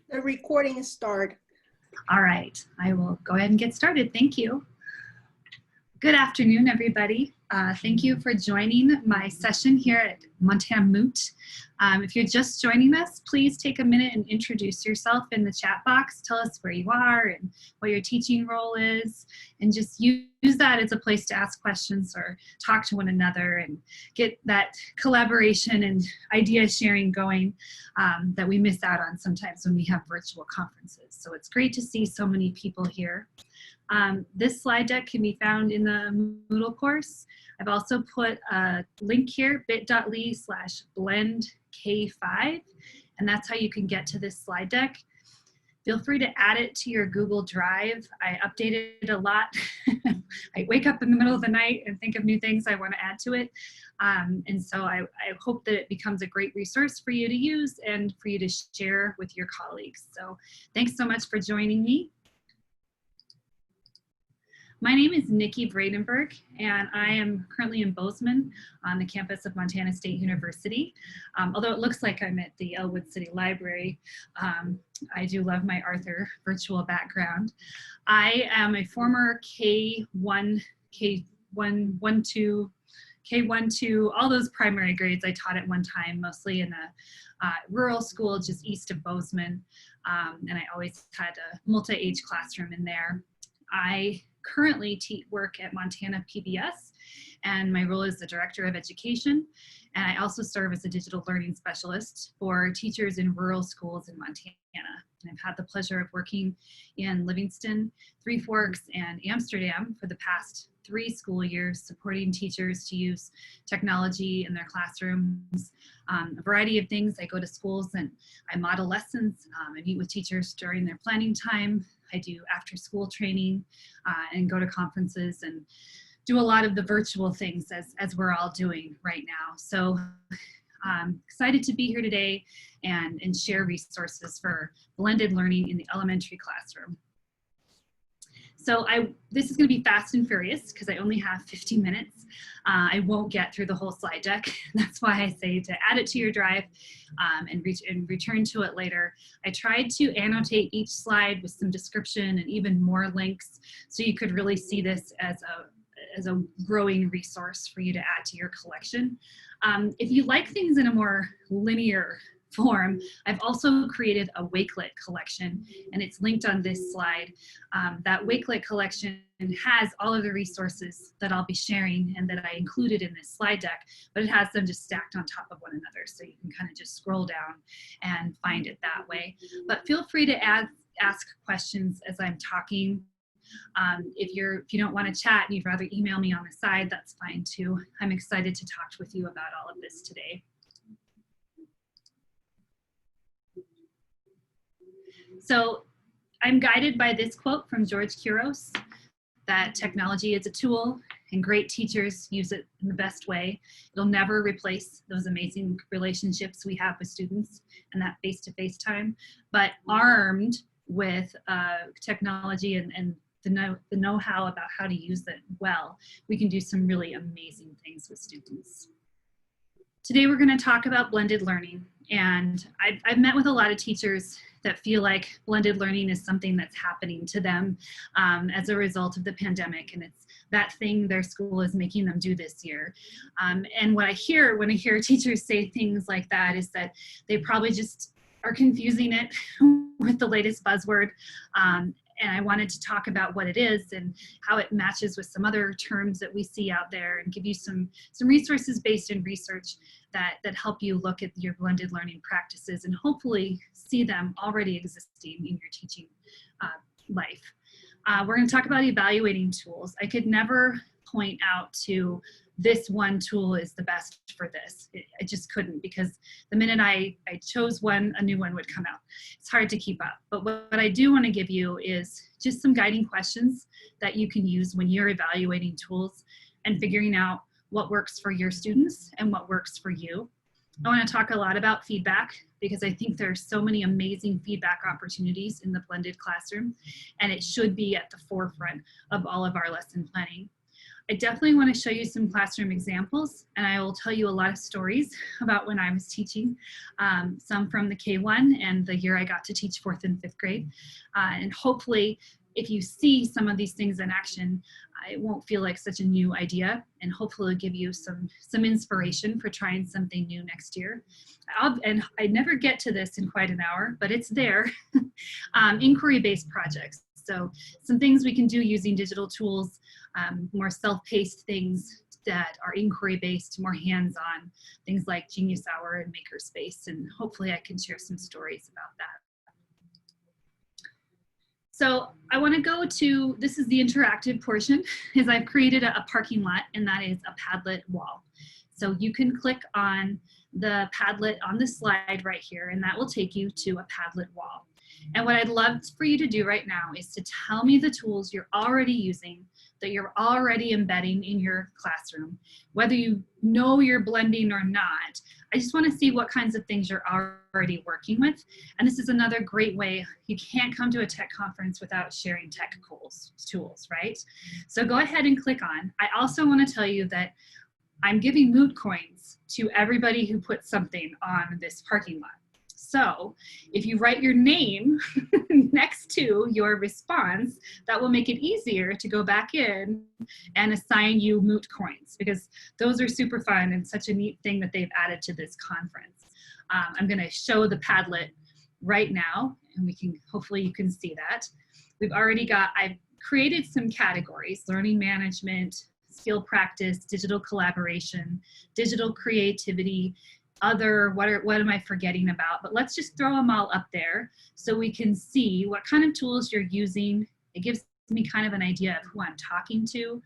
The recording started. All right, I will go ahead and get started. Thank you. Good afternoon, everybody. Thank you for joining my session here at Montana Moot. If you're just joining us, please take a minute and introduce yourself in the chat box. Tell us where you are and what your teaching role is, and just use that as a place to ask questions or talk to one another and get that collaboration and idea sharing going that we miss out on sometimes when we have virtual conferences. So it's great to see so many people here. This slide deck can be found in the Moodle course. I've also put a link here, bit.ly/blendk5, and that's how you can get to this slide deck. Feel free to add it to your Google Drive. I update it a lot. I wake up in the middle of the night and think of new things I want to add to it. And so I hope that it becomes a great resource for you to use and for you to share with your colleagues. So thanks so much for joining me. My name is Nikki Bradenberg, and I am currently in Bozeman on the campus of Montana State University. Although it looks like I'm at the Elwood City Library, I do love my Arthur virtual background. I am a former K1, K1, all those primary grades I taught at one time, mostly in a rural school just east of Bozeman, and I always had a multi-age classroom in there. I currently work at Montana PBS, and my role is the Director of Education, and I also serve as a digital learning specialist for teachers in rural schools in Montana. And I've had the pleasure of working in Livingston, Three Forks, and Amsterdam for the past 3 school years, supporting teachers to use technology in their classrooms. A variety of things. I go to schools and I model lessons. I meet with teachers during their planning time. I do after school training and go to conferences and do a lot of the virtual things as we're all doing right now. So I'm excited to be here today and share resources for blended learning in the elementary classroom. So this is going to be fast and furious because I only have 15 minutes. I won't get through the whole slide deck. That's why I say to add it to your drive and return to it later. I tried to annotate each slide with some description and even more links so you could really see this as a growing resource for you to add to your collection. If you like things in a more linear form, I've also created a Wakelet collection, and it's linked on this slide. That Wakelet collection has all of the resources that I'll be sharing and that I included in this slide deck, but it has them just stacked on top of one another, so you can kind of just scroll down and find it that way. But feel free to ask questions as I'm talking. If you don't want to chat and you'd rather email me on the side, that's fine too. I'm excited to talk with you about all of this today. So I'm guided by this quote from George Couros, that technology is a tool and great teachers use it in the best way. It'll never replace those amazing relationships we have with students and that face-to-face time, but armed with technology and the know-how about how to use it well, we can do some really amazing things with students. Today we're going to talk about blended learning, and I've met with a lot of teachers that feel like blended learning is something that's happening to them as a result of the pandemic, and it's that thing their school is making them do this year. And what I hear when I hear teachers say things like that is that they probably just are confusing it with the latest buzzword. And I wanted to talk about what it is and how it matches with some other terms that we see out there, and give you some resources based in research that help you look at your blended learning practices and hopefully see them already existing in your teaching life. We're going to talk about evaluating tools. I could never point out to this one tool is the best for this. I just couldn't, because the minute I chose one, a new one would come out. It's hard to keep up. But what I do want to give you is just some guiding questions that you can use when you're evaluating tools and figuring out what works for your students and what works for you. I want to talk a lot about feedback, because I think there's so many amazing feedback opportunities in the blended classroom, and it should be at the forefront of all of our lesson planning. I definitely want to show you some classroom examples, and I will tell you a lot of stories about when I was teaching, some from the K-1 and the year I got to teach 4th and 5th grade. And hopefully, if you see some of these things in action, it won't feel like such a new idea, and hopefully it'll give you some inspiration for trying something new next year. And I never get to this in quite an hour, but it's there. Inquiry-based projects. So some things we can do using digital tools, more self-paced things that are inquiry-based, more hands-on, things like Genius Hour and Makerspace, and hopefully I can share some stories about that. So I want to go to, this is the interactive portion, is I've created a parking lot, and that is a Padlet wall. So you can click on the Padlet on the slide right here, and that will take you to a Padlet wall. And what I'd love for you to do right now is to tell me the tools you're already using, that you're already embedding in your classroom. Whether you know you're blending or not, I just want to see what kinds of things you're already working with. And this is another great way. You can't come to a tech conference without sharing tech tools, right? So go ahead and click on. I also want to tell you that I'm giving moot coins to everybody who puts something on this parking lot. So if you write your name next to your response, that will make it easier to go back in and assign you moot coins, because those are super fun and such a neat thing that they've added to this conference. I'm going to show the Padlet right now, and we can, hopefully you can see that. We've already got, I've created some categories: learning management, skill practice, digital collaboration, digital creativity, other, what am I forgetting about? But let's just throw them all up there so we can see what kind of tools you're using. It gives me kind of an idea of who I'm talking to.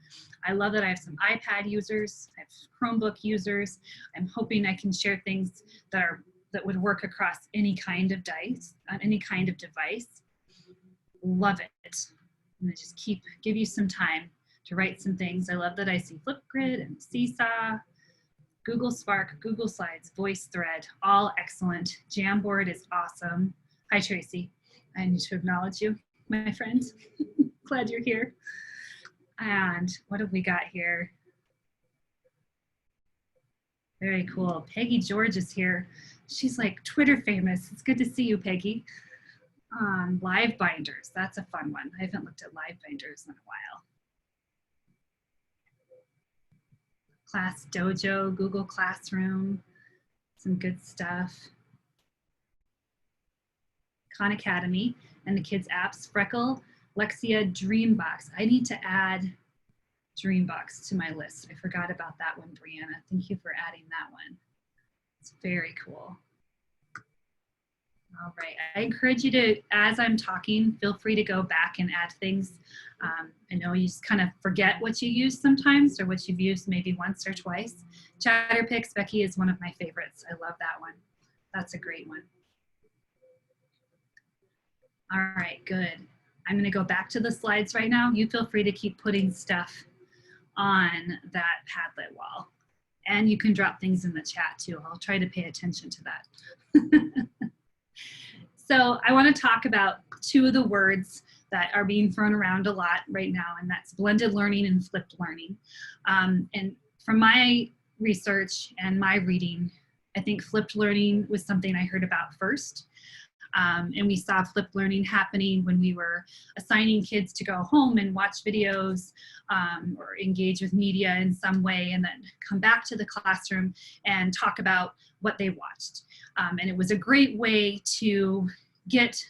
I love that I have some iPad users, I have Chromebook users. I'm hoping I can share things that would work across any kind of device. Love it. I'm gonna just give you some time to write some things. I love that I see Flipgrid and Seesaw, Google Spark, Google Slides, VoiceThread, all excellent. Jamboard is awesome. Hi, Tracy. I need to acknowledge you, my friend. Glad you're here. And what have we got here? Very cool. Peggy George is here. She's like Twitter famous. It's good to see you, Peggy. Live binders. That's a fun one. I haven't looked at live binders in a while. Class Dojo, Google Classroom, some good stuff. Khan Academy and the kids' apps, Freckle, Lexia, Dreambox. I need to add Dreambox to my list. I forgot about that one, Brianna. Thank you for adding that one. It's very cool. All right, I encourage you to, as I'm talking, feel free to go back and add things. I know you just kind of forget what you use sometimes, or what you've used maybe once or twice. Chatterpix, Becky, is one of my favorites. I love that one. That's a great one. All right, good. I'm gonna go back to the slides right now. You feel free to keep putting stuff on that Padlet wall. And you can drop things in the chat too. I'll try to pay attention to that. So I want to talk about two of the words that are being thrown around a lot right now, and that's blended learning and flipped learning. And from my research and my reading, I think flipped learning was something I heard about first. And we saw flipped learning happening when we were assigning kids to go home and watch videos or engage with media in some way, and then come back to the classroom and talk about what they watched. And it was a great way to get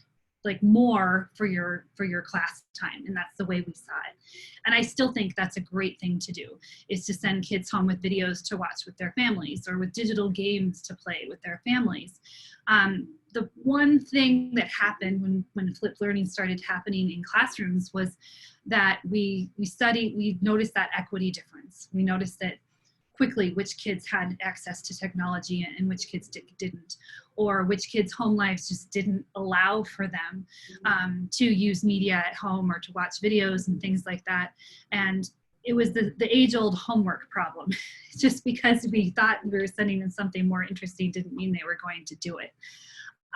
like more for your class time, and that's the way we saw it. And I still think that's a great thing to do, is to send kids home with videos to watch with their families, or with digital games to play with their families. The one thing that happened when flipped learning started happening in classrooms was that we noticed that equity difference. We noticed that quickly which kids had access to technology and which kids didn't, or which kids' home lives just didn't allow for them to use media at home or to watch videos and things like that. And it was the age-old homework problem. Just because we thought we were sending them something more interesting didn't mean they were going to do it.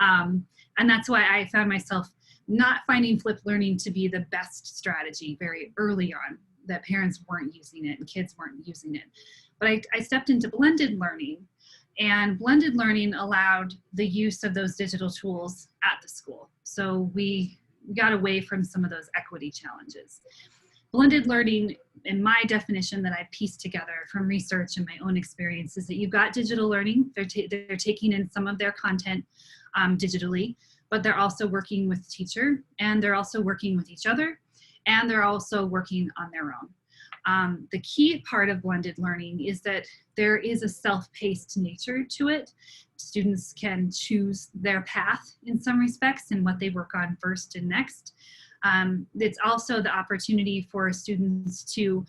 And that's why I found myself not finding flipped learning to be the best strategy very early on. that parents weren't using it and kids weren't using it. But I stepped into blended learning, and blended learning allowed the use of those digital tools at the school. So we got away from some of those equity challenges. Blended learning, in my definition that I pieced together from research and my own experience, is that you've got digital learning. They're taking in some of their content digitally, but they're also working with the teacher, and they're also working with each other, and they're also working on their own. The key part of blended learning is that there is a self-paced nature to it. Students can choose their path in some respects and what they work on first and next. It's also the opportunity for students to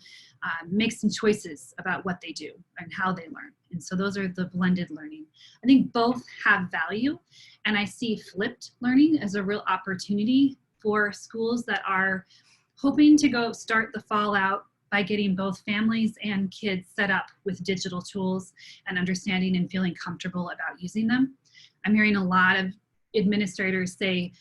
make some choices about what they do and how they learn. And so those are the blended learning. I think both have value, and I see flipped learning as a real opportunity for schools that are hoping to go start the fall out by getting both families and kids set up with digital tools and understanding and feeling comfortable about using them. I'm hearing a lot of administrators say,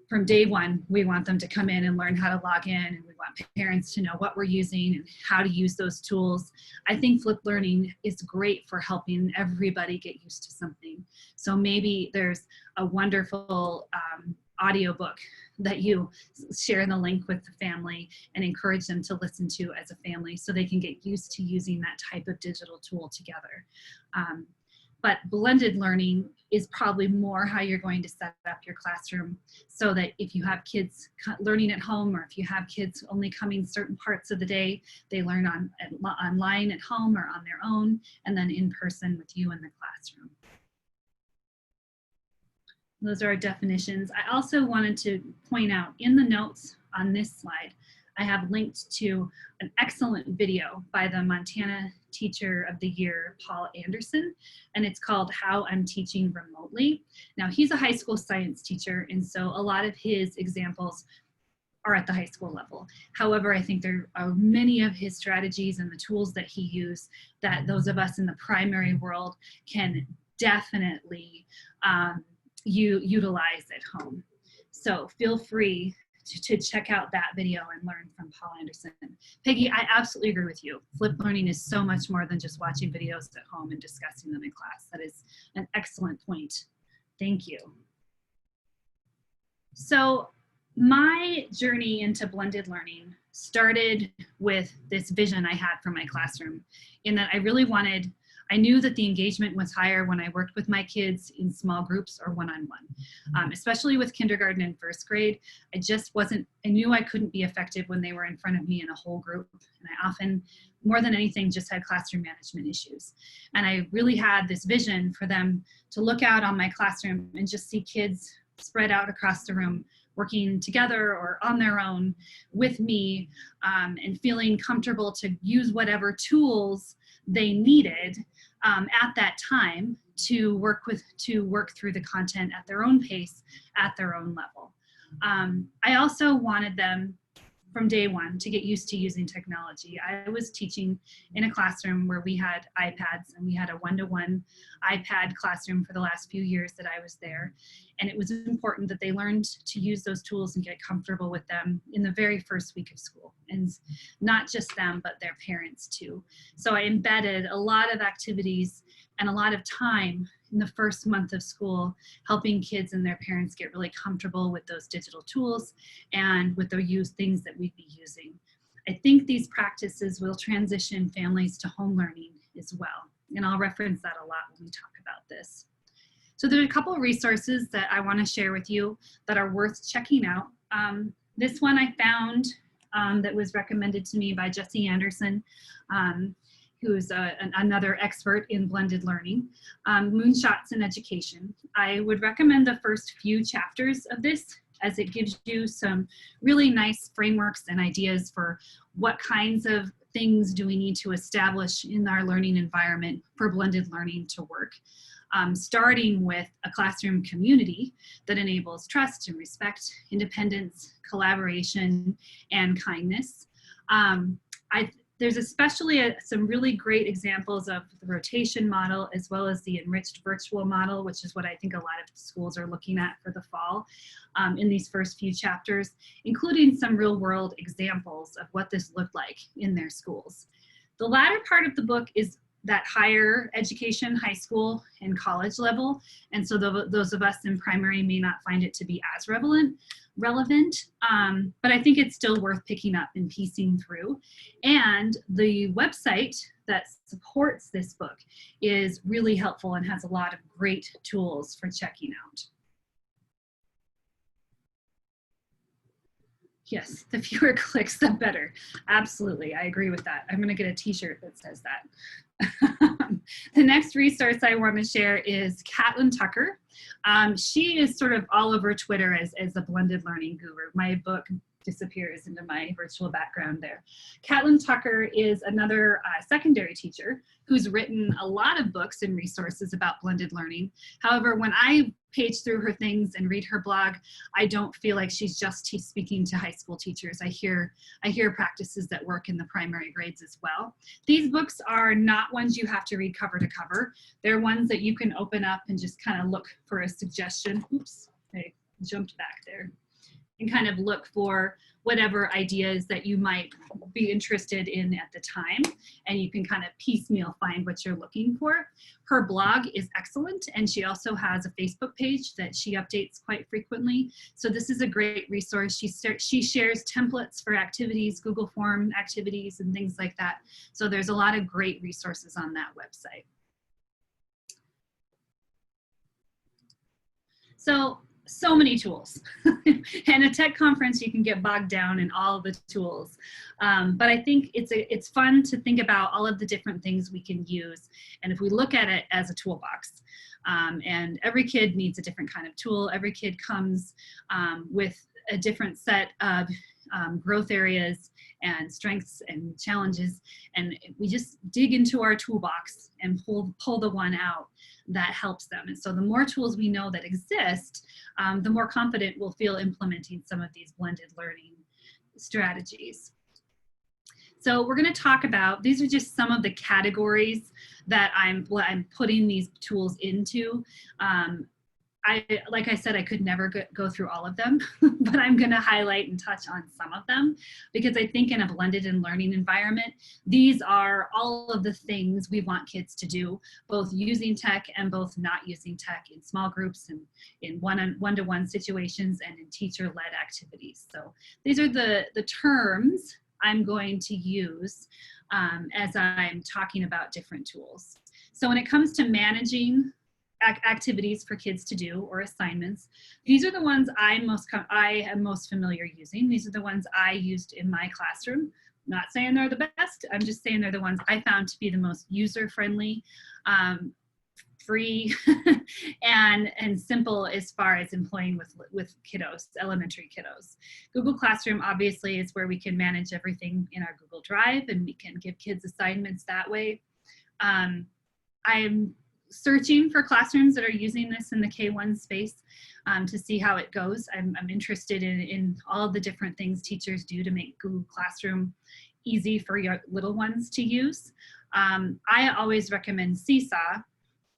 from day one, we want them to come in and learn how to log in, and we want parents to know what we're using and how to use those tools. I think flipped learning is great for helping everybody get used to something. So maybe there's a wonderful audiobook that you share the link with the family and encourage them to listen to as a family so they can get used to using that type of digital tool together. But blended learning is probably more how you're going to set up your classroom, so that if you have kids learning at home, or if you have kids only coming certain parts of the day, they learn online at home or on their own, and then in person with you in the classroom. Those are our definitions. I also wanted to point out in the notes on this slide, I have linked to an excellent video by the Montana Teacher of the Year, Paul Anderson, and it's called How I'm Teaching Remotely. Now, he's a high school science teacher, and so a lot of his examples are at the high school level. However, I think there are many of his strategies and the tools that he used that those of us in the primary world can definitely utilize at home. So feel free to check out that video and learn from Paul Anderson. Peggy, I absolutely agree with you. Flipped learning is so much more than just watching videos at home and discussing them in class. That is an excellent point. Thank you. So my journey into blended learning started with this vision I had for my classroom, in that I knew that the engagement was higher when I worked with my kids in small groups or one-on-one, especially with kindergarten and first grade. I knew I couldn't be effective when they were in front of me in a whole group. And I often, more than anything, just had classroom management issues. And I really had this vision for them to look out on my classroom and just see kids spread out across the room, working together or on their own with me, and feeling comfortable to use whatever tools they needed at that time to work through the content at their own pace, at their own level. I also wanted them from day one to get used to using technology. I was teaching in a classroom where we had iPads, and we had a one-to-one iPad classroom for the last few years that I was there. And it was important that they learned to use those tools and get comfortable with them in the very first week of school. And not just them, but their parents too. So I embedded a lot of activities and a lot of time in the first month of school, helping kids and their parents get really comfortable with those digital tools and with the things that we'd be using. I think these practices will transition families to home learning as well. And I'll reference that a lot when we talk about this. So there are a couple of resources that I want to share with you that are worth checking out. This one I found that was recommended to me by Jesse Anderson, who's another expert in blended learning, Moonshots in Education. I would recommend the first few chapters of this, as it gives you some really nice frameworks and ideas for what kinds of things do we need to establish in our learning environment for blended learning to work. Starting with a classroom community that enables trust and respect, independence, collaboration, and kindness. There's especially some really great examples of the rotation model as well as the enriched virtual model, which is what I think a lot of schools are looking at for the fall in these first few chapters, including some real world examples of what this looked like in their schools. The latter part of the book is that higher education, high school and college level. And so those of us in primary may not find it to be as relevant, but I think it's still worth picking up and piecing through. And the website that supports this book is really helpful and has a lot of great tools for checking out. Yes, the fewer clicks, the better. Absolutely, I agree with that. I'm going to get a t-shirt that says that. The next resource I want to share is Caitlin Tucker. She is sort of all over Twitter as a blended learning guru. My book disappears into my virtual background there. Caitlin Tucker is another secondary teacher who's written a lot of books and resources about blended learning. However, when I page through her things and read her blog, I don't feel like she's just speaking to high school teachers. I hear practices that work in the primary grades as well. These books are not ones you have to read cover to cover. They're ones that you can open up and just kind of look for a suggestion. Oops, I jumped back there. And kind of look for whatever ideas that you might be interested in at the time, and you can kind of piecemeal find what you're looking for. Her blog is excellent, and she also has a Facebook page that she updates quite frequently. So this is a great resource. She shares templates for activities, Google Form activities, and things like that. So there's a lot of great resources on that website. So many tools. And a tech conference, you can get bogged down in all of the tools. But I think it's fun to think about all of the different things we can use. And if we look at it as a toolbox, and every kid needs a different kind of tool. Every kid comes with a different set of growth areas and strengths and challenges, and we just dig into our toolbox and pull the one out that helps them. And so the more tools we know that exist, the more confident we'll feel implementing some of these blended learning strategies. So we're going to talk about, these are just some of the categories that I'm putting these tools into. Like I said, I could never go through all of them, but I'm going to highlight and touch on some of them because I think in a blended and learning environment, these are all of the things we want kids to do, both using tech and both not using tech in small groups and in one-to-one situations and in teacher-led activities. So these are the terms I'm going to use as I'm talking about different tools. So when it comes to managing activities for kids to do or assignments, these are the ones I am most familiar using. These are the ones I used in my classroom. I'm not saying they're the best, I'm just saying they're the ones I found to be the most user-friendly, free, and simple as far as employing with kiddos, elementary kiddos. Google Classroom obviously is where we can manage everything in our Google Drive, and we can give kids assignments that way. I'm searching for classrooms that are using this in the K-1 space to see how it goes. I'm interested in all of the different things teachers do to make Google Classroom easy for your little ones to use. I always recommend Seesaw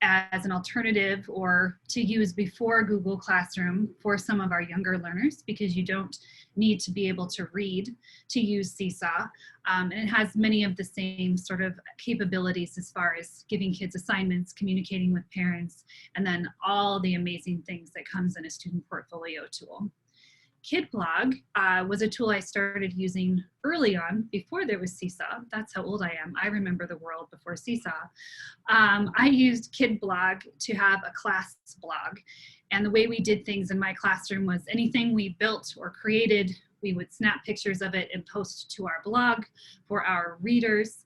as an alternative or to use before Google Classroom for some of our younger learners, because you don't need to be able to read to use Seesaw. And it has many of the same sort of capabilities as far as giving kids assignments, communicating with parents, and then all the amazing things that comes in a student portfolio tool. KidBlog was a tool I started using early on before there was Seesaw. That's how old I am. I remember the world before Seesaw. I used KidBlog to have a class blog. And the way we did things in my classroom was anything we built or created, we would snap pictures of it and post to our blog for our readers.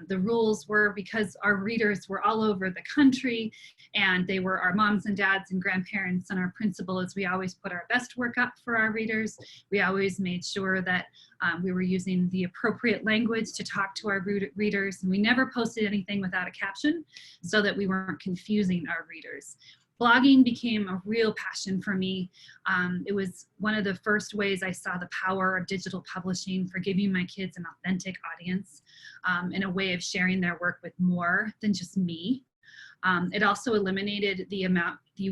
The rules were, because our readers were all over the country and they were our moms and dads and grandparents, and our principle is we always put our best work up for our readers. We always made sure that we were using the appropriate language to talk to our readers, and we never posted anything without a caption so that we weren't confusing our readers. blogging became a real passion for me. It was one of the first ways I saw the power of digital publishing for giving my kids an authentic audience, and a way of sharing their work with more than just me. It also eliminated the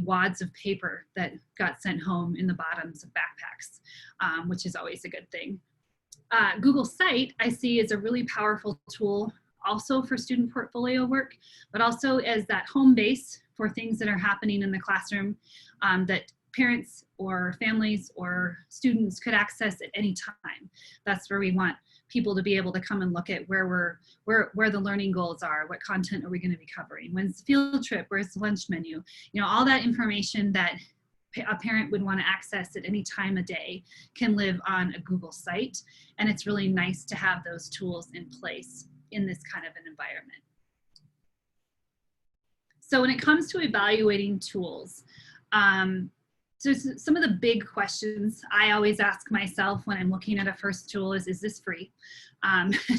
wads of paper that got sent home in the bottoms of backpacks, which is always a good thing. Google Site I see is a really powerful tool also for student portfolio work, but also as that home base for things that are happening in the classroom, that parents or families or students could access at any time. That's where we want people to be able to come and look at where the learning goals are, what content are we going to be covering, when's the field trip, where's the lunch menu, all that information that a parent would want to access at any time of day can live on a Google site. And it's really nice to have those tools in place in this kind of an environment. So when it comes to evaluating tools, so some of the big questions I always ask myself when I'm looking at a first tool is this free?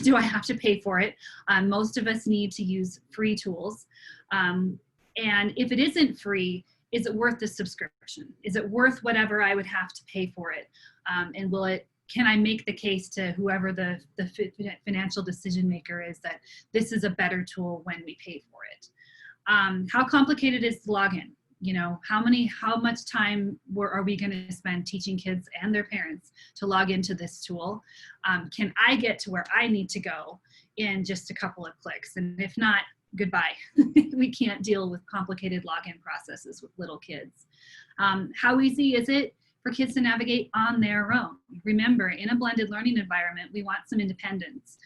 Do I have to pay for it? Most of us need to use free tools. And if it isn't free, is it worth the subscription? Is it worth whatever I would have to pay for it? And can I make the case to whoever the financial decision maker is that this is a better tool when we pay for it? How complicated is the login? How much time are we going to spend teaching kids and their parents to log into this tool? Can I get to where I need to go in just a couple of clicks? And if not, goodbye. We can't deal with complicated login processes with little kids. How easy is it for kids to navigate on their own? Remember, in a blended learning environment, we want some independence.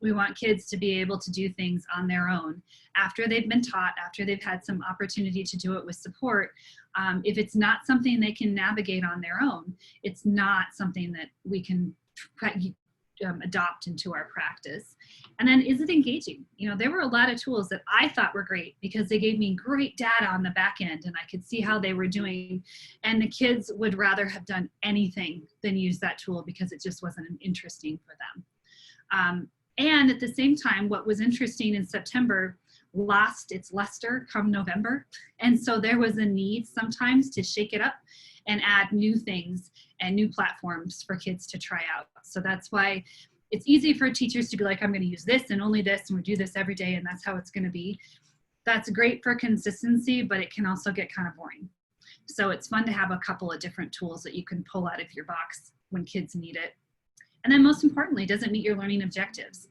We want kids to be able to do things on their own after they've been taught, after they've had some opportunity to do it with support. If it's not something they can navigate on their own, it's not something that we can adopt into our practice. And then, is it engaging? There were a lot of tools that I thought were great because they gave me great data on the back end and I could see how they were doing. And the kids would rather have done anything than use that tool because it just wasn't interesting for them. And at the same time, what was interesting in September lost its luster come November. And so there was a need sometimes to shake it up and add new things and new platforms for kids to try out. So that's why it's easy for teachers to be like, I'm going to use this and only this, and we do this every day, and that's how it's going to be. That's great for consistency, but it can also get kind of boring. So it's fun to have a couple of different tools that you can pull out of your box when kids need it. And then most importantly, does it meet your learning objectives?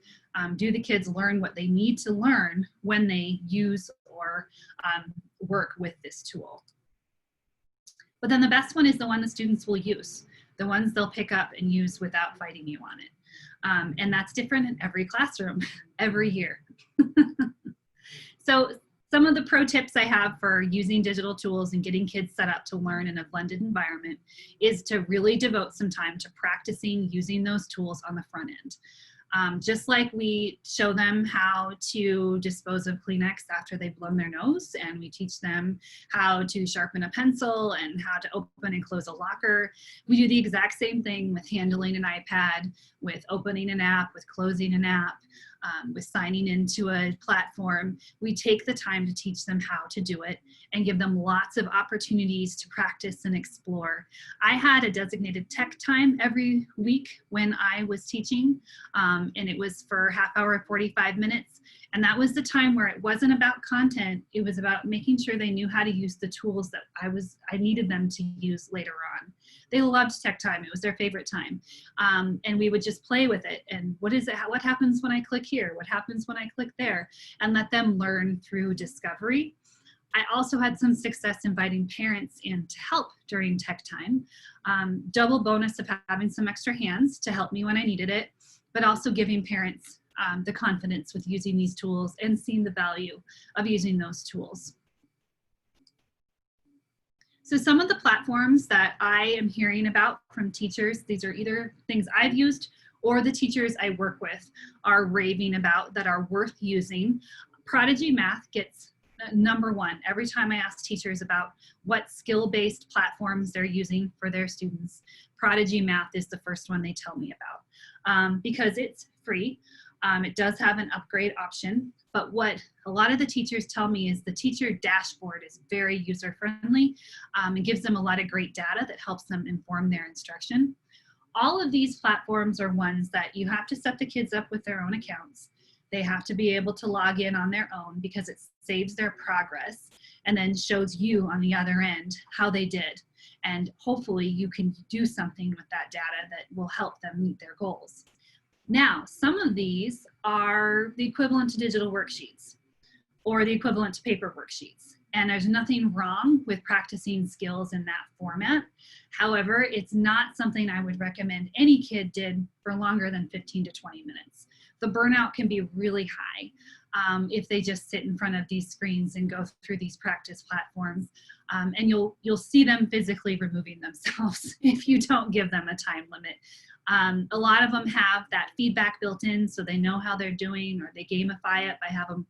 Do the kids learn what they need to learn when they use or work with this tool? But then the best one is the one the students will use, the ones they'll pick up and use without fighting you on it. And that's different in every classroom, every year. So some of the pro tips I have for using digital tools and getting kids set up to learn in a blended environment is to really devote some time to practicing using those tools on the front end. Just like we show them how to dispose of Kleenex after they've blown their nose, and we teach them how to sharpen a pencil and how to open and close a locker, we do the exact same thing with handling an iPad, with opening an app, with closing an app, with signing into a platform. We take the time to teach them how to do it and give them lots of opportunities to practice and explore. I had a designated tech time every week when I was teaching, and it was for half hour, 45 minutes. And that was the time where it wasn't about content, it was about making sure they knew how to use the tools that I needed them to use later on. They loved tech time, it was their favorite time. And we would just play with it. And what is it? What happens when I click here? What happens when I click there? And let them learn through discovery. I also had some success inviting parents in to help during tech time. Double bonus of having some extra hands to help me when I needed it, but also giving parents the confidence with using these tools and seeing the value of using those tools. So some of the platforms that I am hearing about from teachers, these are either things I've used or the teachers I work with are raving about that are worth using. Prodigy Math gets #1 every time I ask teachers about what skill-based platforms they're using for their students. Prodigy Math is the first one they tell me about because it's free. It does have an upgrade option. But what a lot of the teachers tell me is the teacher dashboard is very user-friendly and gives them a lot of great data that helps them inform their instruction. All of these platforms are ones that you have to set the kids up with their own accounts. They have to be able to log in on their own because it saves their progress and then shows you on the other end how they did. And hopefully you can do something with that data that will help them meet their goals. Now, some of these are the equivalent to digital worksheets or the equivalent to paper worksheets. And there's nothing wrong with practicing skills in that format. However, it's not something I would recommend any kid did for longer than 15 to 20 minutes. The burnout can be really high if they just sit in front of these screens and go through these practice platforms. And you'll see them physically removing themselves if you don't give them a time limit. A lot of them have that feedback built in so they know how they're doing, or they gamify it by having them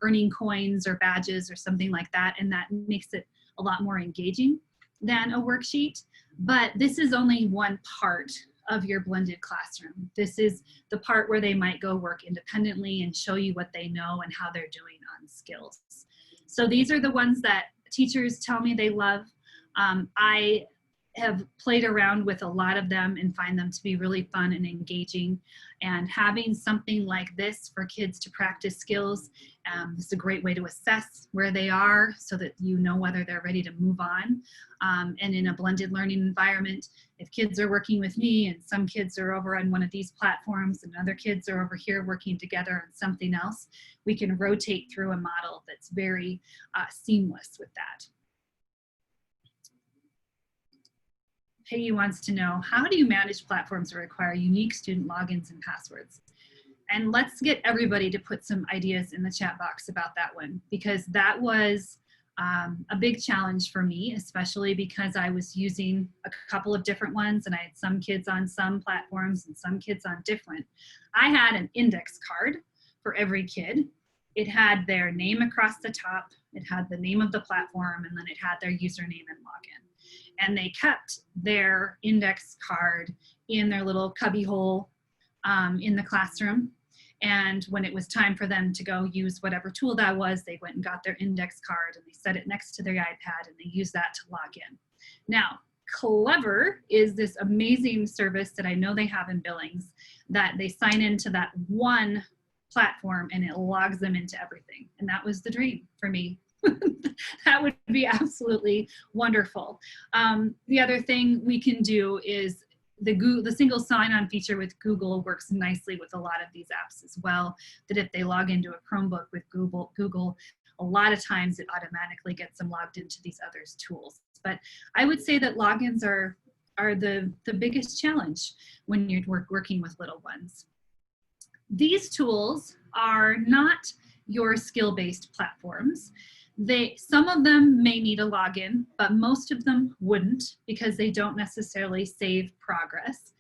earning coins or badges or something like that, and that makes it a lot more engaging than a worksheet. But this is only one part of your blended classroom. This is the part where they might go work independently and show you what they know and how they're doing on skills. So these are the ones that teachers tell me they love. I have played around with a lot of them and find them to be really fun and engaging. And having something like this for kids to practice skills is a great way to assess where they are so that you know whether they're ready to move on. And in a blended learning environment, if kids are working with me and some kids are over on one of these platforms and other kids are over here working together on something else, we can rotate through a model that's very seamless with that. Peggy wants to know, how do you manage platforms that require unique student logins and passwords? And let's get everybody to put some ideas in the chat box about that one, because that was a big challenge for me, especially because I was using a couple of different ones and I had some kids on some platforms and some kids on different. I had an index card for every kid. It had their name across the top, it had the name of the platform, and then it had their username and login. And they kept their index card in their little cubby hole in the classroom. And when it was time for them to go use whatever tool that was, they went and got their index card and they set it next to their iPad and they used that to log in. Now, Clever is this amazing service that I know they have in Billings that they sign into that one platform and it logs them into everything. And that was the dream for me. That would be absolutely wonderful. The other thing we can do is the single sign-on feature with Google works nicely with a lot of these apps as well, that if they log into a Chromebook with Google, a lot of times it automatically gets them logged into these other tools. But I would say that logins are the biggest challenge when you're working with little ones. These tools are not your skill-based platforms. Some of them may need a login, but most of them wouldn't because they don't necessarily save progress.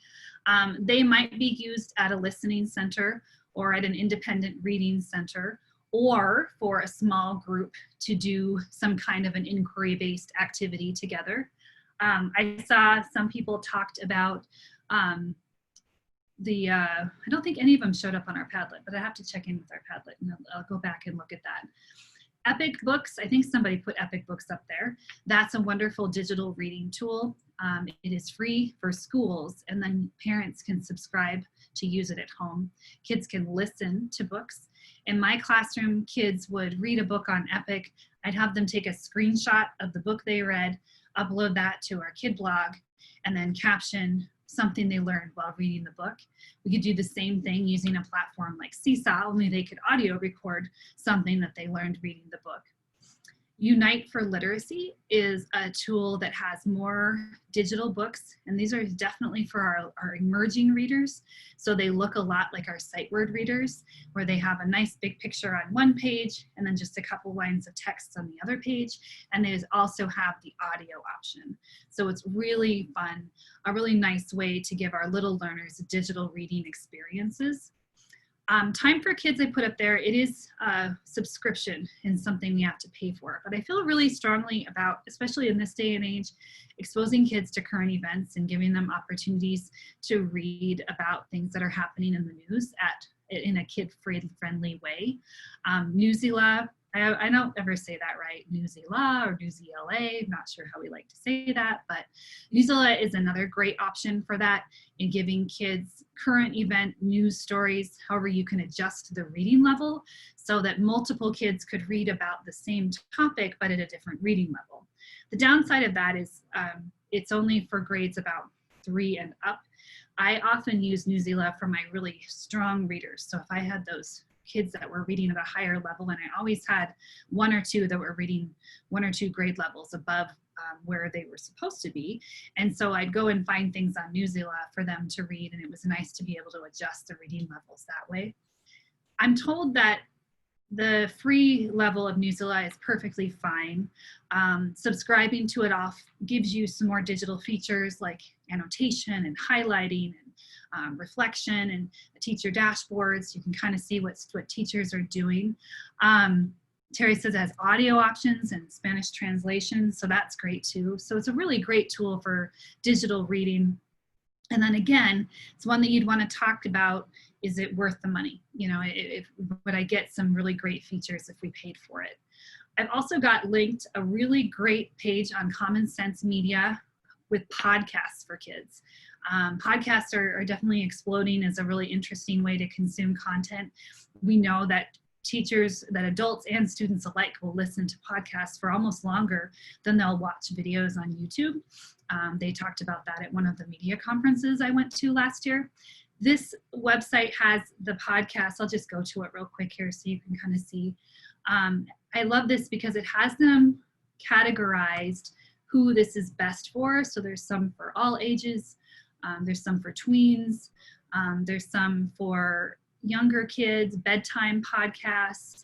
They might be used at a listening center or at an independent reading center or for a small group to do some kind of an inquiry-based activity together. I saw some people talked about I don't think any of them showed up on our Padlet, but I have to check in with our Padlet and I'll go back and look at that. Epic Books, I think somebody put Epic Books up there. That's a wonderful digital reading tool. It is free for schools and then parents can subscribe to use it at home. Kids can listen to books. In my classroom, kids would read a book on Epic. I'd have them take a screenshot of the book they read, upload that to our kid blog, and then caption something they learned while reading the book. We could do the same thing using a platform like Seesaw, only they could audio record something that they learned reading the book. Unite for Literacy is a tool that has more digital books, and these are definitely for our emerging readers. So they look a lot like our sight word readers, where they have a nice big picture on one page and then just a couple lines of text on the other page. And they also have the audio option. So it's really fun, a really nice way to give our little learners digital reading experiences. Time for Kids I put up there, it is a subscription and something we have to pay for, but I feel really strongly about, especially in this day and age, exposing kids to current events and giving them opportunities to read about things that are happening in the news at in a kid-friendly way. Newsela, I don't ever say that right, Newsela or Newsela, not sure how we like to say that, but Newsela is another great option for that in giving kids current event news stories. However, you can adjust the reading level so that multiple kids could read about the same topic, but at a different reading level. The downside of that is it's only for grades about 3 and up. I often use Newsela for my really strong readers. So if I had those kids that were reading at a higher level, and I always had 1 or 2 that were reading 1 or 2 grade levels above where they were supposed to be. And so I'd go and find things on Newsela for them to read, and it was nice to be able to adjust the reading levels that way. I'm told that the free level of Newsela is perfectly fine. Subscribing to it gives you some more digital features like annotation and highlighting and reflection and teacher dashboards. You can kind of see what teachers are doing. Terry says it has audio options and Spanish translation, so that's great too. So it's a really great tool for digital reading. And then again, it's one that you'd want to talk about. Is it worth the money? You know, would I get some really great features if we paid for it? I've also got linked a really great page on Common Sense Media with podcasts for kids. Podcasts are definitely exploding as a really interesting way to consume content. We know that adults and students alike will listen to podcasts for almost longer than they'll watch videos on YouTube. They talked about that at one of the media conferences I went to last year. This website has the podcast. I'll just go to it real quick here so you can kind of see. I love this because it has them categorized who this is best for. So there's some for all ages. There's some for tweens. There's some for younger kids, bedtime podcasts,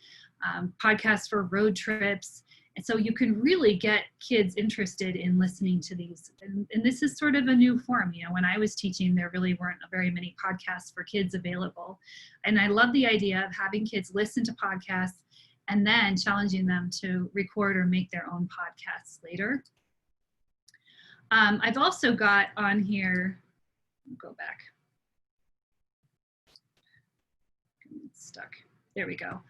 podcasts for road trips. And so you can really get kids interested in listening to these. And this is sort of a new form. You know, when I was teaching, there really weren't very many podcasts for kids available. And I love the idea of having kids listen to podcasts and then challenging them to record or make their own podcasts later. I've also got on here, go back. It's stuck. There we go.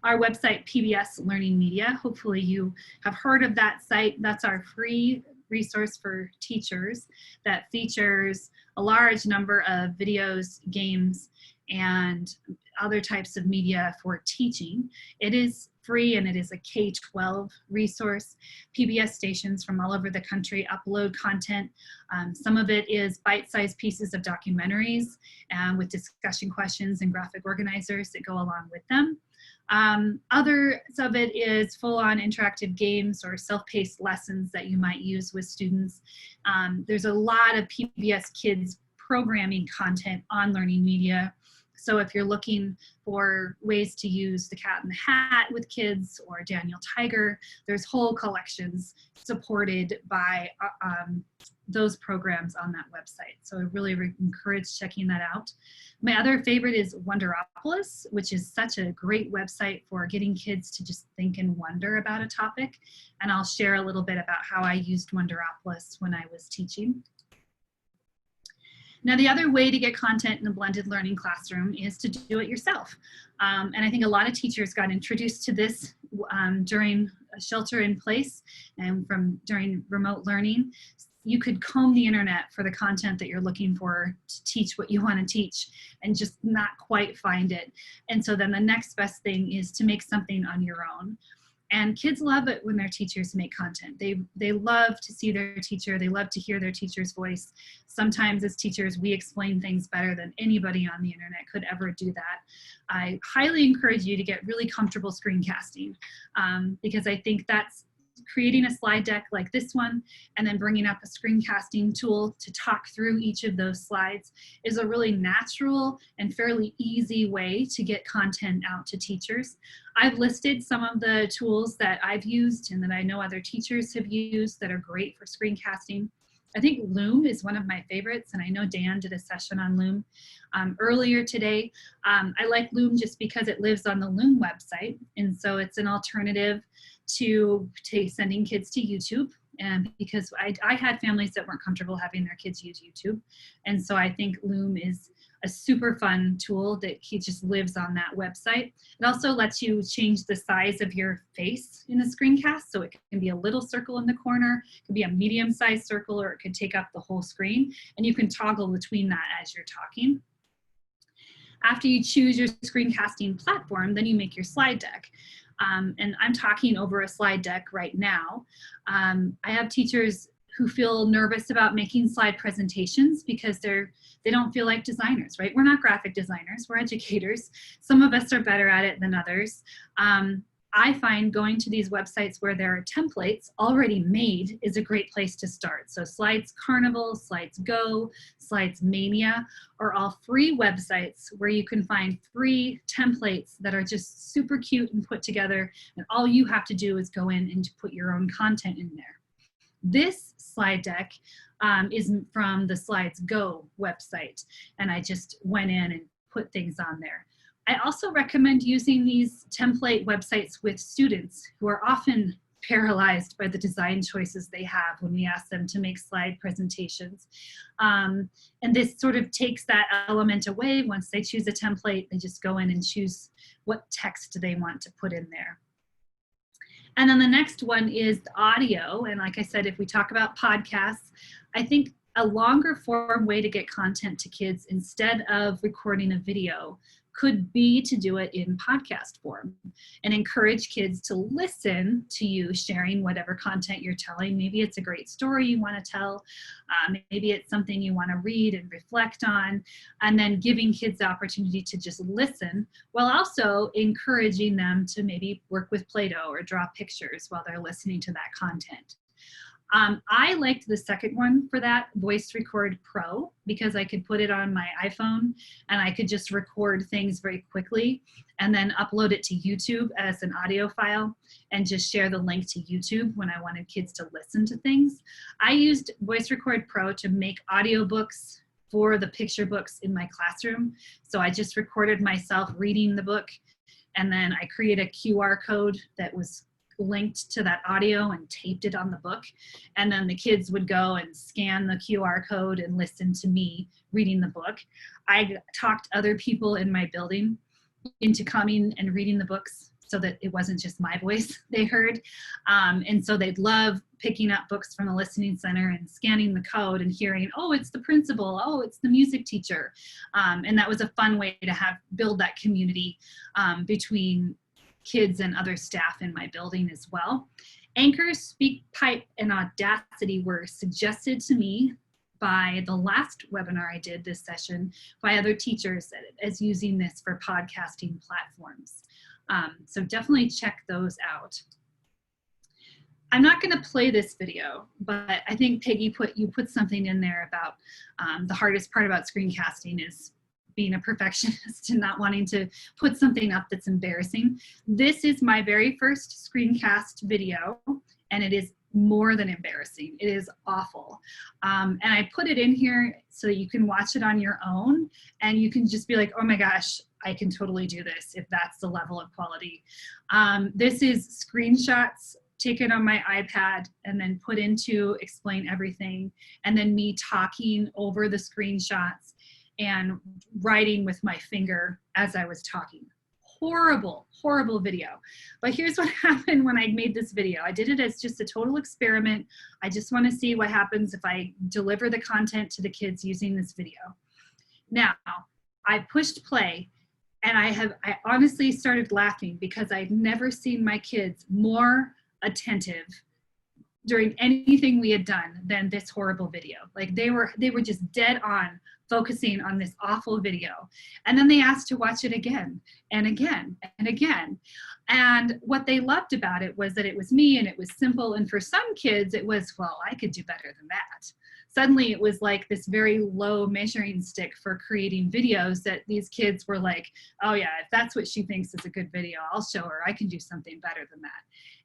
Our website, PBS Learning Media. Hopefully you have heard of that site. That's our free resource for teachers that features a large number of videos, games, and other types of media for teaching. It is free and it is a K-12 resource. PBS stations from all over the country upload content. Some of it is bite-sized pieces of documentaries with discussion questions and graphic organizers that go along with them. Others of it is full-on interactive games or self-paced lessons that you might use with students. There's a lot of PBS Kids programming content on Learning Media. So if you're looking for ways to use The Cat in the Hat with kids or Daniel Tiger, there's whole collections supported by those programs on that website. So I really encourage checking that out. My other favorite is Wonderopolis, which is such a great website for getting kids to just think and wonder about a topic. And I'll share a little bit about how I used Wonderopolis when I was teaching. Now, the other way to get content in a blended learning classroom is to do it yourself. And I think a lot of teachers got introduced to this during shelter in place and during remote learning. You could comb the internet for the content that you're looking for to teach what you want to teach and just not quite find it. And so then the next best thing is to make something on your own. And kids love it when their teachers make content. They love to see their teacher. They love to hear their teacher's voice. Sometimes as teachers, we explain things better than anybody on the internet could ever do that. I highly encourage you to get really comfortable screencasting because I think that's creating a slide deck like this one and then bringing up a screencasting tool to talk through each of those slides is a really natural and fairly easy way to get content out to teachers. I've listed some of the tools that I've used and that I know other teachers have used that are great for screencasting. I think Loom is one of my favorites, and I know Dan did a session on Loom earlier today. I like Loom just because it lives on the Loom website, and so it's an alternative to sending kids to YouTube. And because I had families that weren't comfortable having their kids use YouTube, and so I think Loom is a super fun tool that he just lives on that website. It also lets you change the size of your face in the screencast. So it can be a little circle in the corner, it could be a medium-sized circle, or it could take up the whole screen. And you can toggle between that as you're talking. After you choose your screencasting platform, then you make your slide deck. And I'm talking over a slide deck right now. I have teachers who feel nervous about making slide presentations because they don't feel like designers, right? We're not graphic designers, we're educators. Some of us are better at it than others. I find going to these websites where there are templates already made is a great place to start. So Slides Carnival, Slides Go, Slides Mania are all free websites where you can find free templates that are just super cute and put together, and all you have to do is go in and put your own content in there. This slide deck is from the Slides Go website, and I just went in and put things on there. I also recommend using these template websites with students who are often paralyzed by the design choices they have when we ask them to make slide presentations. And this sort of takes that element away. Once they choose a template, they just go in and choose what text they want to put in there. And then the next one is the audio. And like I said, if we talk about podcasts, I think a longer form way to get content to kids instead of recording a video could be to do it in podcast form and encourage kids to listen to you sharing whatever content you're telling. Maybe it's a great story you want to tell. Maybe it's something you want to read and reflect on, and then giving kids the opportunity to just listen while also encouraging them to maybe work with Play-Doh or draw pictures while they're listening to that content. I liked the second one for that, Voice Record Pro, because I could put it on my iPhone and I could just record things very quickly and then upload it to YouTube as an audio file and just share the link to YouTube when I wanted kids to listen to things. I used Voice Record Pro to make audiobooks for the picture books in my classroom. So I just recorded myself reading the book, and then I created a QR code that was linked to that audio and taped it on the book, and then the kids would go and scan the QR code and listen to me reading the book. I talked other people in my building into coming and reading the books so that it wasn't just my voice they heard, and so they'd love picking up books from the listening center and scanning the code and hearing, oh, it's the principal, oh, it's the music teacher, and that was a fun way to build that community between kids and other staff in my building as well. Anchor, SpeakPipe, and Audacity were suggested to me by the last webinar I did this session by other teachers as using this for podcasting platforms. So definitely check those out. I'm not going to play this video, but I think Peggy put something in there about the hardest part about screencasting is being a perfectionist and not wanting to put something up that's embarrassing. This is my very first screencast video, and it is more than embarrassing. It is awful. And I put it in here so that you can watch it on your own, and you can just be like, oh my gosh, I can totally do this if that's the level of quality. This is screenshots taken on my iPad and then put into Explain Everything, and then me talking over the screenshots and writing with my finger as I was talking. Horrible, horrible video. But here's what happened when I made this video. I did it as just a total experiment. I just want to see what happens if I deliver the content to the kids using this video. Now, I pushed play, and I honestly started laughing because I'd never seen my kids more attentive during anything we had done than this horrible video. Like they were just dead on focusing on this awful video. And then they asked to watch it again and again and again. And what they loved about it was that it was me and it was simple. And for some kids, it was, well, I could do better than that. Suddenly it was like this very low measuring stick for creating videos that these kids were like, oh yeah, if that's what she thinks is a good video, I'll show her I can do something better than that.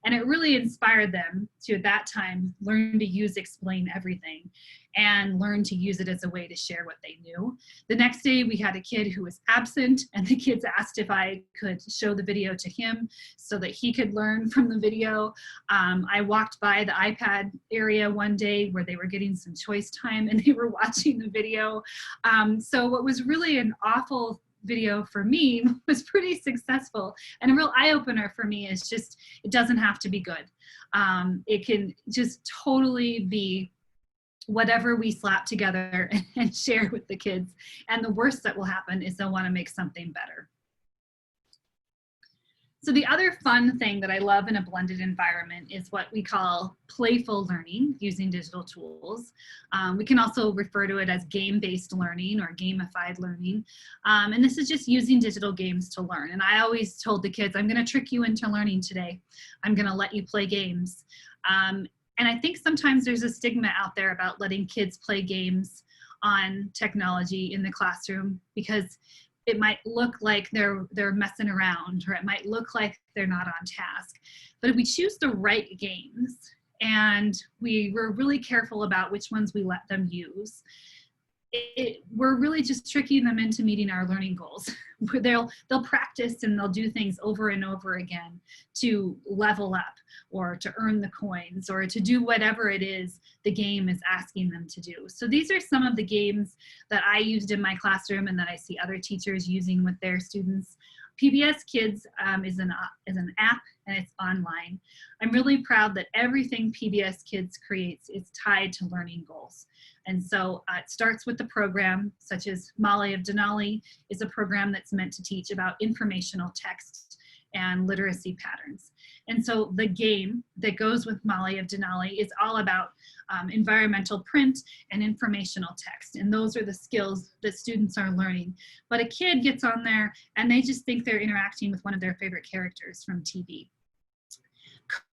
And it really inspired them to, at that time, learn to use Explain Everything and learn to use it as a way to share what they knew. The next day we had a kid who was absent, and the kids asked if I could show the video to him. so that he could learn from the video. I walked by the iPad area one day where they were getting some choice time and they were watching the video. So what was really an awful video for me was pretty successful, and a real eye-opener for me is just, it doesn't have to be good. It can just totally be whatever we slap together and share with the kids, and the worst that will happen is they'll want to make something better. So the other fun thing that I love in a blended environment is what we call playful learning using digital tools. We can also refer to it as game-based learning or gamified learning. And this is just using digital games to learn. And I always told the kids, I'm going to trick you into learning today. I'm going to let you play games. And I think sometimes there's a stigma out there about letting kids play games on technology in the classroom, because it might look like they're messing around, or it might look like they're not on task. But if we choose the right games and we're really careful about which ones we let them use, we're really just tricking them into meeting our learning goals. They'll practice and they'll do things over and over again to level up, or to earn the coins, or to do whatever it is the game is asking them to do. So these are some of the games that I used in my classroom and that I see other teachers using with their students. PBS Kids is an app, and it's online. I'm really proud that everything PBS Kids creates is tied to learning goals. And so it starts with the program, such as Molly of Denali is a program that's meant to teach about informational text and literacy patterns. And so the game that goes with Molly of Denali is all about environmental print and informational text. And those are the skills that students are learning. But a kid gets on there and they just think they're interacting with one of their favorite characters from TV.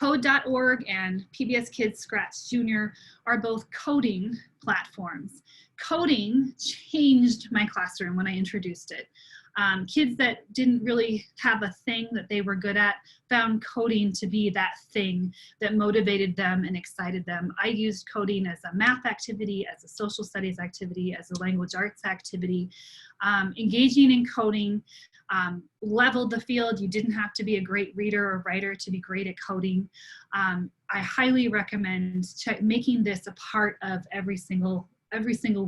Code.org and PBS Kids Scratch Junior are both coding platforms. Coding changed my classroom when I introduced it. Kids that didn't really have a thing that they were good at found coding to be that thing that motivated them and excited them. I used coding as a math activity, as a social studies activity, as a language arts activity. Engaging in coding leveled the field. You didn't have to be a great reader or writer to be great at coding. I highly recommend making this a part of every single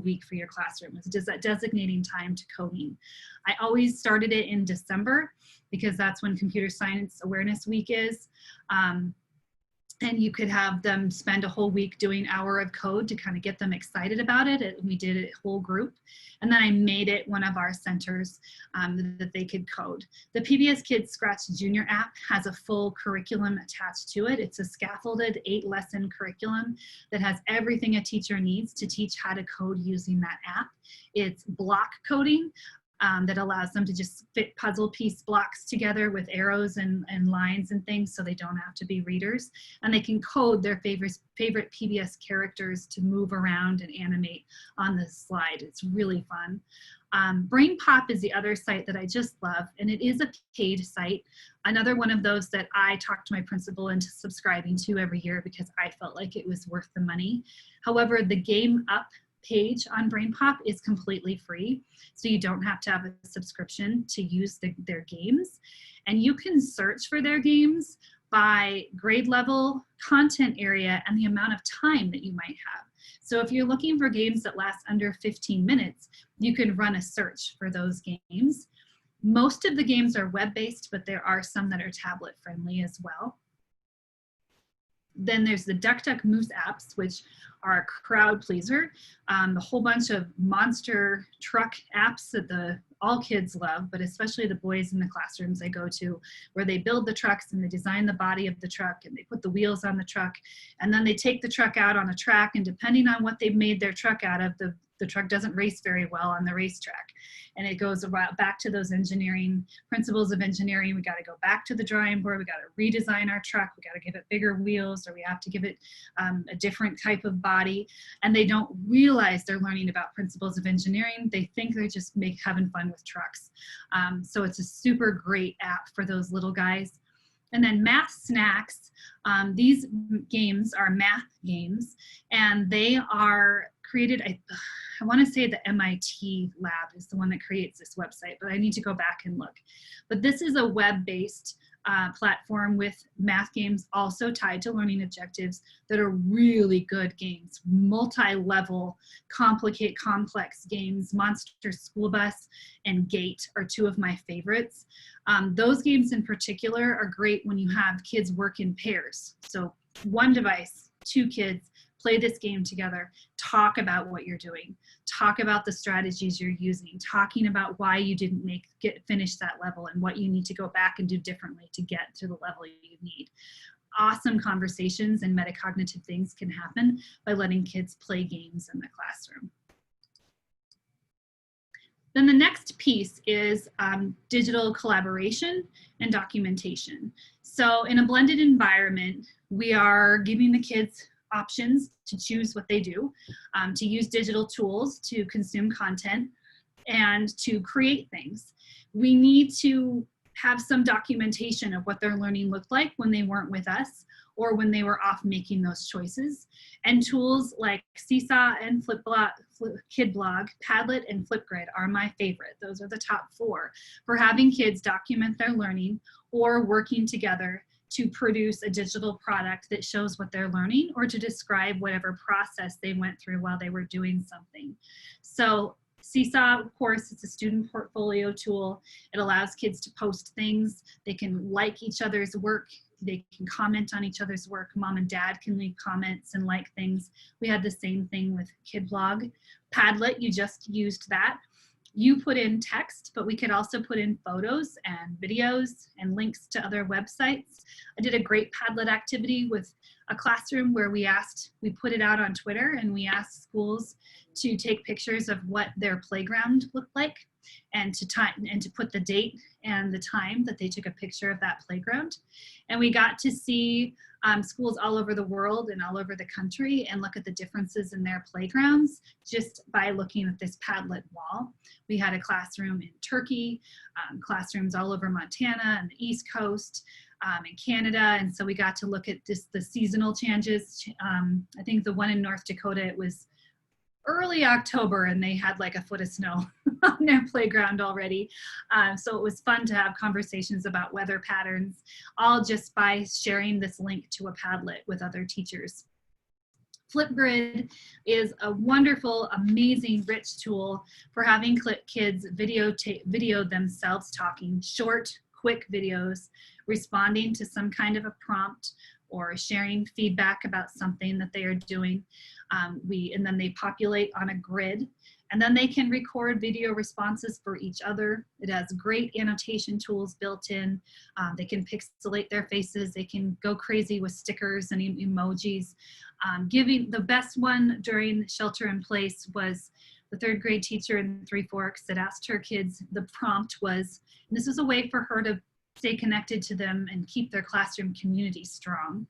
week for your classroom, is designating time to coding. I always started it in December because that's when Computer Science Awareness Week is. And you could have them spend a whole week doing hour of code to kind of get them excited about it. We did it whole group. And then I made it one of our centers that they could code. The PBS Kids Scratch Junior app has a full curriculum attached to it. It's a scaffolded 8-lesson curriculum that has everything a teacher needs to teach how to code using that app. It's block coding. That allows them to just fit puzzle piece blocks together with arrows and lines and things, so they don't have to be readers. And they can code their favorite PBS characters to move around and animate on the slide. It's really fun. BrainPop is the other site that I just love, and it is a paid site. Another one of those that I talked my principal into subscribing to every year because I felt like it was worth the money. However, the Game Up page on BrainPop is completely free, so you don't have to have a subscription to use their games. And you can search for their games by grade level, content area, and the amount of time that you might have. So if you're looking for games that last under 15 minutes, you can run a search for those games. Most of the games are web-based, but there are some that are tablet friendly as well. Then there's the Duck Duck Moose apps, which are a crowd pleaser. A whole bunch of monster truck apps that all kids love, but especially the boys in the classrooms I go to, where they build the trucks and they design the body of the truck and they put the wheels on the truck, and then they take the truck out on a track, and depending on what they've made their truck out of, the truck doesn't race very well on the racetrack. And it goes back to those engineering principles of engineering. We got to go back to the drawing board. We got to redesign our truck. We got to give it bigger wheels, or we have to give it a different type of body. And they don't realize they're learning about principles of engineering. They think they're just having fun with trucks. So it's a super great app for those little guys. And then Math Snacks. These games are math games, and they are created, I want to say the MIT lab is the one that creates this website, but I need to go back and look. But this is a web-based platform with math games also tied to learning objectives that are really good games, multi-level, complex games. Monster School Bus and Gate are two of my favorites. Those games in particular are great when you have kids work in pairs. So one device, two kids, play this game together, talk about what you're doing, talk about the strategies you're using, talking about why you didn't finish that level and what you need to go back and do differently to get to the level you need. Awesome conversations and metacognitive things can happen by letting kids play games in the classroom. Then the next piece is digital collaboration and documentation. So in a blended environment, we are giving the kids options to choose what they do, to use digital tools to consume content and to create things. We need to have some documentation of what their learning looked like when they weren't with us or when they were off making those choices. And tools like Seesaw and KidBlog, Padlet, and Flipgrid are my favorite. Those are the top 4 for having kids document their learning or working together to produce a digital product that shows what they're learning or to describe whatever process they went through while they were doing something. So Seesaw, of course, it's a student portfolio tool. It allows kids to post things. They can like each other's work. They can comment on each other's work. Mom and dad can leave comments and like things. We had the same thing with KidBlog. Padlet, you just used that. You put in text, but we could also put in photos and videos and links to other websites. I did a great Padlet activity with a classroom where we put it out on Twitter and we asked schools to take pictures of what their playground looked like and to put the date and the time that they took a picture of that playground. And we got to see schools all over the world and all over the country and look at the differences in their playgrounds just by looking at this Padlet wall. We had a classroom in Turkey, classrooms all over Montana and the East Coast, in Canada, and so we got to look at the seasonal changes. I think the one in North Dakota, it was early October and they had like a foot of snow on their playground already. So it was fun to have conversations about weather patterns, all just by sharing this link to a Padlet with other teachers. Flipgrid is a wonderful, amazing, rich tool for having kids video themselves talking, short, quick videos, responding to some kind of a prompt or sharing feedback about something that they are doing. And then they populate on a grid, and then they can record video responses for each other. It has great annotation tools built in. They can pixelate their faces. They can go crazy with stickers and emojis. The best one during shelter in place was the 3rd grade teacher in Three Forks that asked her kids, the prompt was, and this was a way for her to stay connected to them and keep their classroom community strong,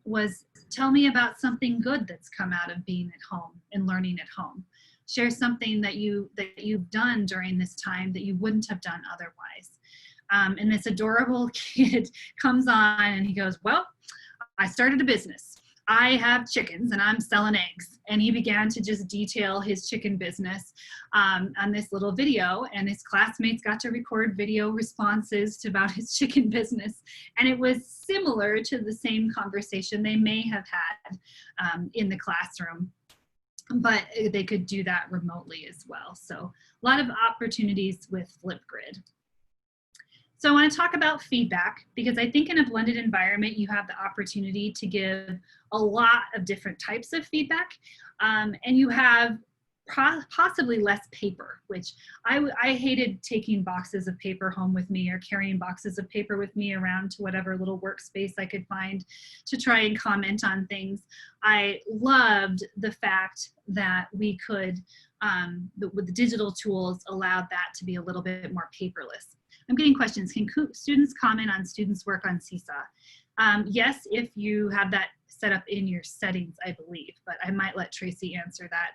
was tell me about something good that's come out of being at home and learning at home. Share something that you've done during this time that you wouldn't have done otherwise. And this adorable kid comes on and he goes, well, I started a business. I have chickens and I'm selling eggs. And he began to just detail his chicken business on this little video, and his classmates got to record video responses about his chicken business. And it was similar to the same conversation they may have had in the classroom, but they could do that remotely as well. So a lot of opportunities with Flipgrid. So I want to talk about feedback, because I think in a blended environment, you have the opportunity to give a lot of different types of feedback, and you have possibly less paper, which I hated taking boxes of paper home with me or carrying boxes of paper with me around to whatever little workspace I could find to try and comment on things. I loved the fact that we could, with the digital tools, allowed that to be a little bit more paperless. I'm getting questions. Can students comment on students' work on Seesaw? Yes, if you have that set up in your settings, I believe, but I might let Tracy answer that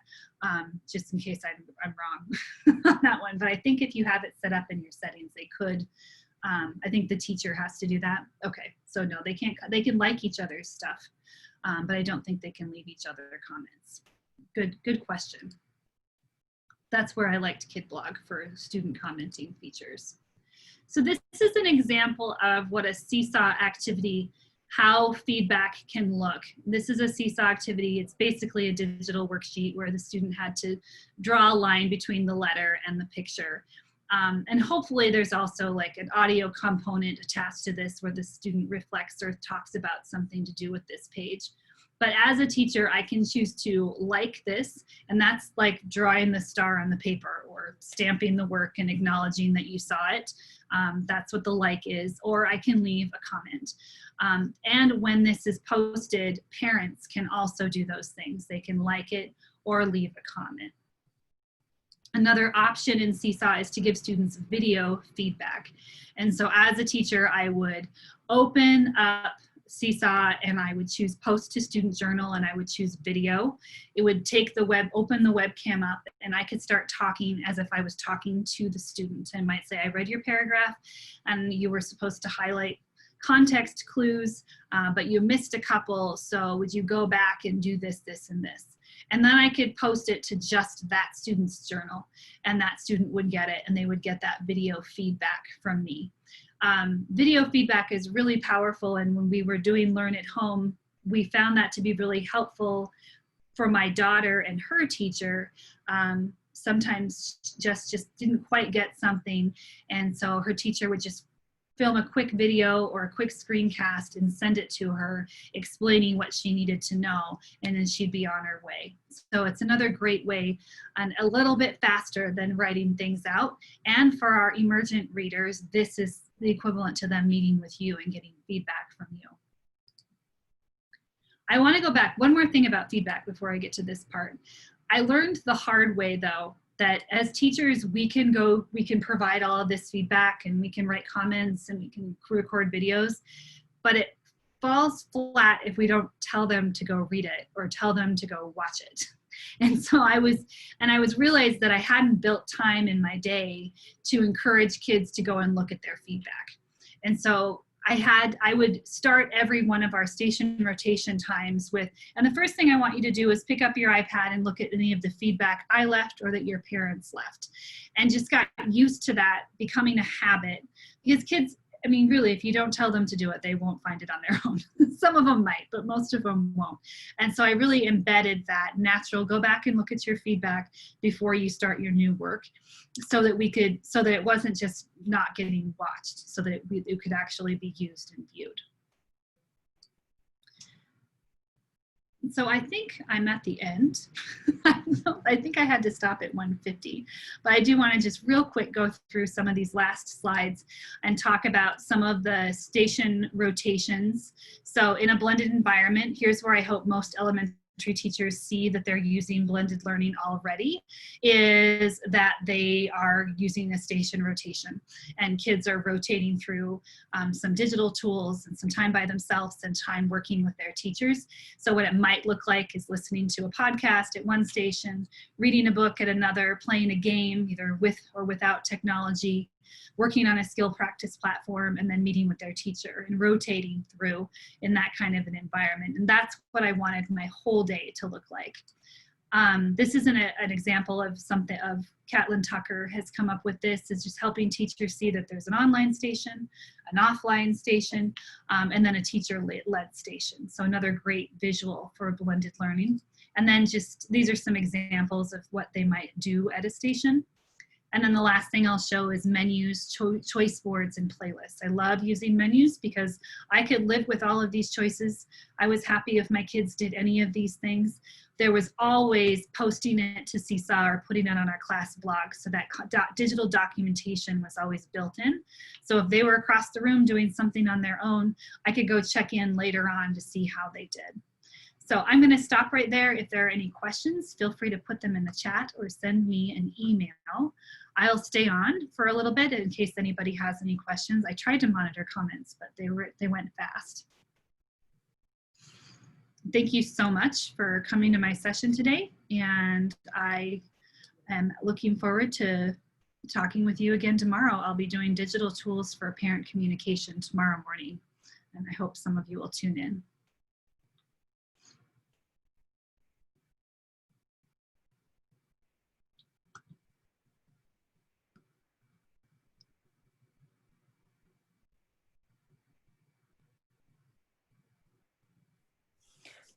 just in case I'm wrong on that one. But I think if you have it set up in your settings, they could. I think the teacher has to do that. Okay, so no, they can't. They can like each other's stuff, but I don't think they can leave each other comments. Good question. That's where I liked KidBlog for student commenting features. So this is an example of what a seesaw activity, how feedback can look. This is a seesaw activity. It's basically a digital worksheet where the student had to draw a line between the letter and the picture. And hopefully there's also like an audio component attached to this where the student reflects or talks about something to do with this page. But as a teacher, I can choose to like this, and that's like drawing the star on the paper or stamping the work and acknowledging that you saw it. That's what the like is, or I can leave a comment. And when this is posted, parents can also do those things. They can like it or leave a comment. Another option in Seesaw is to give students video feedback. And so as a teacher, I would open up Seesaw and I would choose post to student journal and I would choose video. It would take the open the webcam up and I could start talking as if I was talking to the student. I might say, I read your paragraph and you were supposed to highlight context clues, but you missed a couple. So would you go back and do this, this, and this? And then I could post it to just that student's journal and that student would get it and they would get that video feedback from me. Video feedback is really powerful, and when we were doing Learn at Home, we found that to be really helpful for my daughter and her teacher. Sometimes just didn't quite get something, and so her teacher would just film a quick video or a quick screencast and send it to her explaining what she needed to know, and then she'd be on her way. So it's another great way and a little bit faster than writing things out. And for our emergent readers, this is the equivalent to them meeting with you and getting feedback from you. I want to go back one more thing about feedback before I get to this part. I learned the hard way though, that as teachers, we can provide all of this feedback and we can write comments and we can record videos, but it falls flat if we don't tell them to go read it or tell them to go watch it. And so I was realized that I hadn't built time in my day to encourage kids to go and look at their feedback. And so I would start every one of our station rotation times with, and the first thing I want you to do is pick up your iPad and look at any of the feedback I left or that your parents left. And just got used to that becoming a habit, because kids, I mean, really, if you don't tell them to do it, they won't find it on their own. Some of them might, but most of them won't. And so I really embedded that natural, go back and look at your feedback before you start your new work, so that it wasn't just not getting watched, so that it could actually be used and viewed. So I think I'm at the end. I think I had to stop at 1:50, but I do want to just real quick go through some of these last slides and talk about some of the station rotations. So in a blended environment, here's where I hope most elementary teachers see that they're using blended learning already, is that they are using a station rotation and kids are rotating through some digital tools and some time by themselves and time working with their teachers. So what it might look like is listening to a podcast at one station, reading a book at another, playing a game either with or without technology, working on a skill practice platform, and then meeting with their teacher and rotating through in that kind of an environment. And that's what I wanted my whole day to look like. This is an example of something of Catlin Tucker has come up with. This is just helping teachers see that there's an online station, an offline station, and then a teacher-led station. So another great visual for blended learning. And then just, these are some examples of what they might do at a station. And then the last thing I'll show is menus, choice boards, and playlists. I love using menus because I could live with all of these choices. I was happy if my kids did any of these things. There was always posting it to Seesaw or putting it on our class blog, so that digital documentation was always built in. So if they were across the room doing something on their own, I could go check in later on to see how they did. So I'm going to stop right there. If there are any questions, feel free to put them in the chat or send me an email. I'll stay on for a little bit in case anybody has any questions. I tried to monitor comments, but they went fast. Thank you so much for coming to my session today, and I am looking forward to talking with you again tomorrow. I'll be doing digital tools for parent communication tomorrow morning, and I hope some of you will tune in.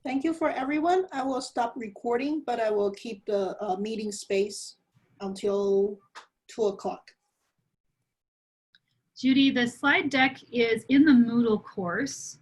Thank you for everyone. I will stop recording, but I will keep the meeting space until 2 o'clock. Judy, the slide deck is in the Moodle course.